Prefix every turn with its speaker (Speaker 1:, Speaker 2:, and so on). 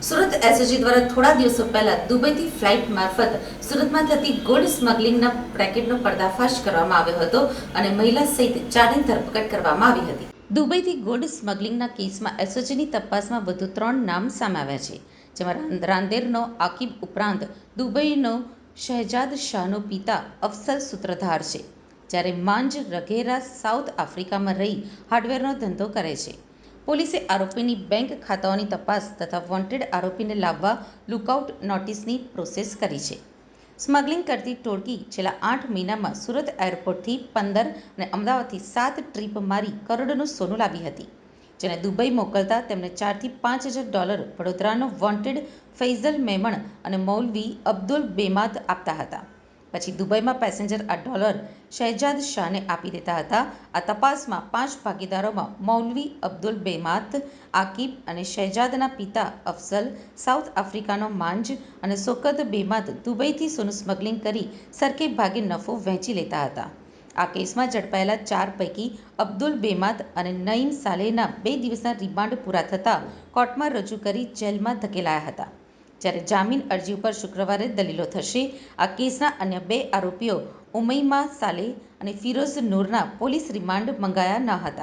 Speaker 1: Surat SOG દ્વારા થોડા દિવસો પહેલા દુબઈથી ફ્લાઇટ મારફત સુરતમાં થતી ગોલ્ડ સ્મગલિંગના રેકેટનો પર્દાફાશ કરવામાં આવ્યો હતો અને મહિલા સહિત 4ની ધરપકડ કરવામાં આવી હતી. દુબઈથી ગોલ્ડ સ્મગલિંગના કેસમાં એસઓજીની તપાસમાં વધુ 3 નામ સામે આવ્યા છે, જેમાં રાંદેરનો આકિબ ઉપરાંત દુબઈનો શહેજાદ શાહનો પિતા અફસલ સૂત્રધાર છે, જ્યારે માંજ રઘેરા સાઉથ આફ્રિકામાં રહી હાર્ડવેરનો ધંધો કરે છે. પોલીસે આરોપીની બેંક ખાતાઓની તપાસ તથા વોન્ટેડ આરોપીને લાવવા લુકઆઉટ નોટિસની પ્રોસેસ કરી છે. સ્મગલિંગ કરતી ટોળકી છેલ્લા 8 મહિનામાં સુરત એરપોર્ટથી 15 અને અમદાવાદથી 7 ટ્રીપ મારી કરોડોનું સોનું લાવી હતી, જેને દુબઈ મોકલતા તેમને $4,000 થી વડોદરાનો વોન્ટેડ ફૈઝલ મેમણ અને મૌલવી અબ્દુલ બેમાત આપતા હતા. પછી દુબઈમાં પેસેન્જર આ ડોલર શહેજાદ શાહને આપી દેતા હતા. આ તપાસમાં 5 ભાગીદારોમાં મૌલવી અબ્દુલ બેમાત, આકિબ અને શહેજાદના પિતા અફસલ, સાઉથ આફ્રિકાનો માંજ અને શોકત બેમાત દુબઈથી સોનું સ્મગલિંગ કરી સરકે ભાગે નફો વહેંચી લેતા હતા. આ કેસમાં ઝડપાયેલા 4 પૈકી અબ્દુલ બેમાત અને નઈમ સાલેહના 2 દિવસના રિમાન્ડ પૂરા થતાં કોર્ટમાં રજૂ કરી જેલમાં ધકેલાયા હતા, જ્યારે જામીન અરજી ઉપર શુક્રવારે દલીલો થશે. આ કેસના અન્ય 2 આરોપીઓ ઉમૈમા સાલેહ અને ફિરોઝ નૂરના પોલીસ રિમાન્ડ મંગાયા ન હતા.